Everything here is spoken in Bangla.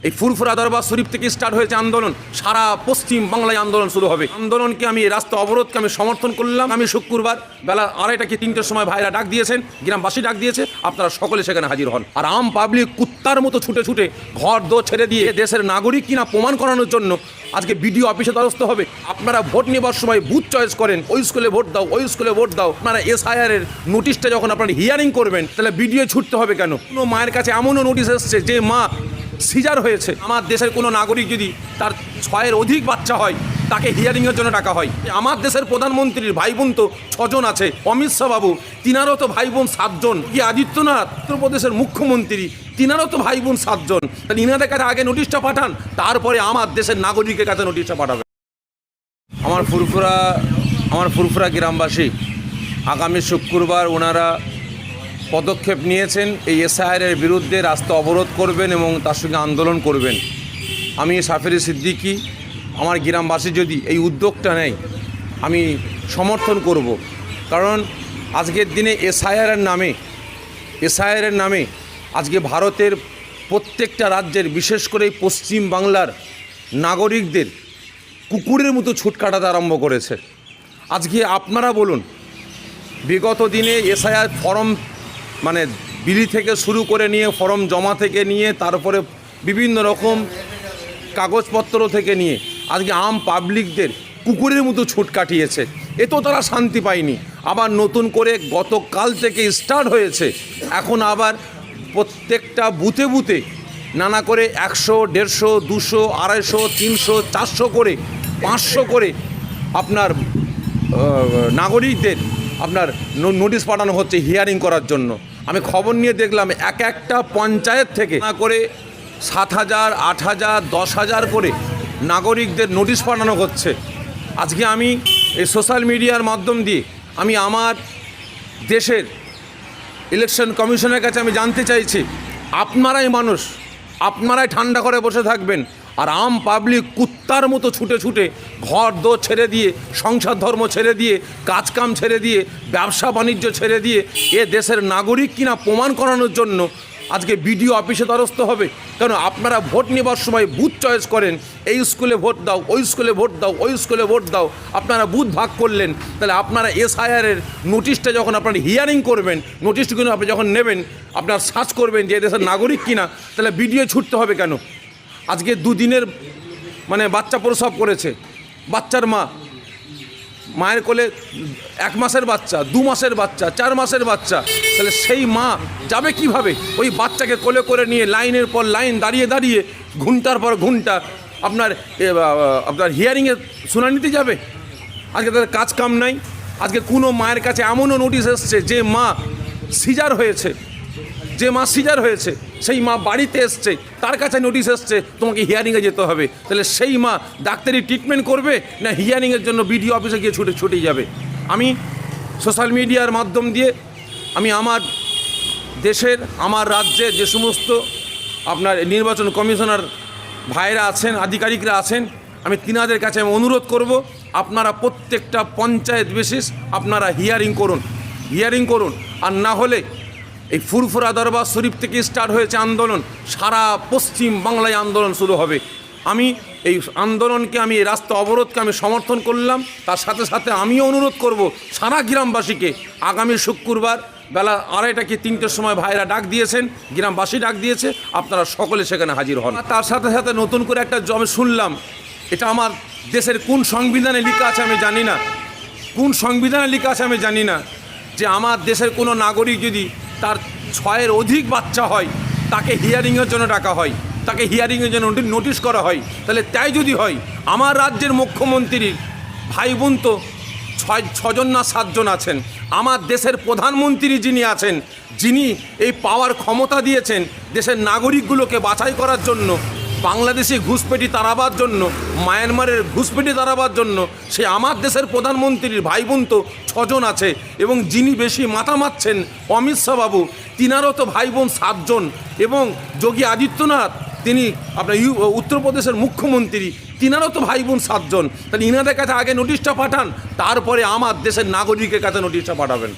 এই ফুরফুরা দরবার শরীফ থেকে স্টার্ট হয়েছে আন্দোলন, সারা পশ্চিম বাংলায় আন্দোলন শুরু হবে। আন্দোলনকে আমি রাস্তা অবরোধকে আমি সমর্থন করলাম। আমি শুক্রবার বেলা 2:30 কি 3টের সময় ভাইরা ডাক দিয়েছেন, গ্রামবাসী ডাক দিয়েছে, আপনারা সকলে সেখানে হাজির হন। আর আম পাবলিক কুত্তার মতো ছুটে ছুটে ঘর দো ছেড়ে দিয়ে দেশের নাগরিক কিনা প্রমাণ করানোর জন্য আজকে বিডিও অফিসে দ্বারস্থ হবে। আপনারা ভোট নেবার সময় বুথ চয়েস করেন, ওই স্কুলে ভোট দাও, ওই স্কুলে ভোট দাও। আপনারা SIR এর নোটিশটা যখন আপনারা হিয়ারিং করবেন, তাহলে বিডিও ছুটতে হবে কেন? কোনো মায়ের কাছে এমনও নোটিশ এসছে যে মা সিজার হয়েছে। আমার দেশের কোনো নাগরিক যদি তার 6-এর অধিক বাচ্চা হয়, তাকে হিয়ারিংয়ের জন্য ডাকা হয়। আমার দেশের প্রধানমন্ত্রীর ভাই বোন তো 6 জন আছে, অমিত শাহ বাবু, তিনারও তো ভাই বোন 7 জন। কি আদিত্যনাথ উত্তরপ্রদেশের মুখ্যমন্ত্রী, তিনারও তো ভাই বোন 7 জন। তাহলে ইনাদের কাছে আগে নোটিশটা পাঠান, তারপরে আমার দেশের নাগরিকের কাছে নোটিশটা পাঠাবেন। আমার ফুরফুরা গ্রামবাসী আগামী শুক্রবার ওনারা পদক্ষেপ নিয়েছেন, এই SIR এর বিরুদ্ধে রাস্তা অবরোধ করবেন এবং তার সঙ্গে আন্দোলন করবেন। আমি সাফেরি সিদ্দিকি, আমার গ্রামবাসী যদি এই উদ্যোগটা নেয় আমি সমর্থন করব। কারণ আজকের দিনে SIR এর নামে আজকে ভারতের প্রত্যেকটা রাজ্যের, বিশেষ করে পশ্চিম বাংলার নাগরিকদের কুকুরের মতো ছুট কাটাতে আরম্ভ করেছে। আজকে আপনারা বলুন, বিগত দিনে SIR ফর্ম মানে বিলি থেকে শুরু করে নিয়ে, ফর্ম জমা থেকে নিয়ে, তারপরে বিভিন্ন রকম কাগজপত্র থেকে নিয়ে আজকে আম পাবলিকদের কুকুরের মতো ছুট কাটিয়েছে। এতেও তারা শান্তি পায়নি। আবার নতুন করে গতকাল থেকে স্টার্ট হয়েছে। এখন আবার প্রত্যেকটা বুথে বুথে নানা করে 100, 150, 200, 250, 300, 400 করে, 500 করে আপনার নাগরিকদের আপনার নোটিশ পাঠানো হচ্ছে হিয়ারিং করার জন্য। আমি খবর নিয়ে দেখলাম একটা পঞ্চায়েত থেকে না করে 7,000, 8,000, 10,000 করে নাগরিকদের নোটিশ পাঠানো হচ্ছে। আজকে আমি এই সোশ্যাল মিডিয়ার মাধ্যম দিয়ে আমি আমার দেশের ইলেকশন কমিশনের কাছে আমি জানতে চাইছি, আপনারাই মানুষ, আপনারাই ঠান্ডা করে বসে থাকবেন আর আম পাবলিক কুত্তার মতো ছুটে ছুটে ঘর দো ছেড়ে দিয়ে, সংসার ধর্ম ছেড়ে দিয়ে, কাজকাম ছেড়ে দিয়ে, ব্যবসা বাণিজ্য ছেড়ে দিয়ে এ দেশের নাগরিক কিনা প্রমাণ করানোর জন্য আজকে বিডিও অফিসে দ্বারস্থ হবে। কারণ আপনারা ভোট নেবার সময় বুথ চয়েস করেন, এই স্কুলে ভোট দাও, ওই স্কুলে ভোট দাও, ওই স্কুলে ভোট দাও। আপনারা বুথ ভাগ করলেন, তাহলে আপনারা SIR এর নোটিশটা যখন আপনারা হিয়ারিং করবেন, নোটিশটা কিন্তু আপনি যখন নেবেন, আপনার সার্চ করবেন যে দেশের নাগরিক কিনা, তাহলে বিডিও ছুটতে হবে কেন? আজকে 2 দিনের মানে বাচ্চা প্রসব করেছে, বাচ্চার মায়ের কোলে 1 মাসের বাচ্চা, 2 মাসের বাচ্চা, 4 মাসের বাচ্চা। তাহলে সেই মা যাবে কিভাবে ওই বাচ্চাকে কোলে করে নিয়ে লাইনের পর লাইন দাঁড়িয়ে দাঁড়িয়ে ঘন্টার পর ঘন্টা আপনার হিয়ারিংয়ের শুনানিতে যাবে? আজকে তাদের কাজ কাম নাই। আজকে কোনো মায়ের কাছে এমনও নোটিশ এসছে যে মা সিজার হয়েছে, সেই মা বাড়িতে এসছে, তার কাছে নোটিশ এসছে তোমাকে হিয়ারিংয়ে যেতে হবে। তাহলে সেই মা ডাক্তারি ট্রিটমেন্ট করবে না হিয়ারিংয়ের জন্য বিডিও অফিসে গিয়ে ছুটে যাবে? আমি সোশ্যাল মিডিয়ার মাধ্যম দিয়ে আমি আমার দেশের, আমার রাজ্যের যে সমস্ত আপনার নির্বাচন কমিশনার ভাইরা আছেন, আধিকারিকরা আছেন, আমি তিনাদের কাছে আমি অনুরোধ করব, আপনারা প্রত্যেকটা পঞ্চায়েত বেসিস আপনারা হিয়ারিং করুন। আর না হলে এই ফুরফুরা দরবার শরীফ থেকে স্টার্ট হয়েছে আন্দোলন, সারা পশ্চিম বাংলায় আন্দোলন শুরু হবে। আমি এই আন্দোলনকে, আমি এই রাস্তা অবরোধকে আমি সমর্থন করলাম। তার সাথে সাথে আমিও অনুরোধ করব সারা গ্রামবাসীকে, আগামী শুক্রবার বেলা 2:30 কি 3টের সময় ভাইরা ডাক দিয়েছেন, গ্রামবাসী ডাক দিয়েছে, আপনারা সকলে সেখানে হাজির হন। তার সাথে সাথে নতুন করে একটা আমি শুনলাম, এটা আমার দেশের কোন সংবিধানে লেখা আছে আমি জানি না, যে আমার দেশের কোনো নাগরিক যদি তার 6-এর অধিক বাচ্চা হয়, তাকে হিয়ারিংয়ের জন্য ডাকা হয়, তাকে হিয়ারিংয়ের জন্য নোটিশ করা হয়। তাহলে তাই যদি হয়, আমার রাজ্যের মুখ্যমন্ত্রীর ভাই বোন তো 6 জন না 7 জন আছেন। আমার দেশের প্রধানমন্ত্রী যিনি আছেন, যিনি এই পাওয়ার ক্ষমতা দিয়েছেন দেশের নাগরিকগুলোকে বাছাই করার জন্য, বাংলাদেশি ঘুষপেটি তাড়াবার জন্য, মায়ানমারের ঘুষপেটি তাড়াবার জন্য, সে আমার দেশের প্রধানমন্ত্রীর ভাই বোন তো 6 জন আছে। এবং যিনি বেশি মাথা মারছেন অমিত শাহ বাবু, তিনারও তো ভাই বোন 7 জন। এবং যোগী আদিত্যনাথ, তিনি আপনার উত্তরপ্রদেশের মুখ্যমন্ত্রী, তিনারও তো ভাই বোন 7 জন। তাহলে ইনাদের কাছে আগে নোটিশটা পাঠান, তারপরে আমার দেশের নাগরিকের কাছে নোটিশটা পাঠাবেন।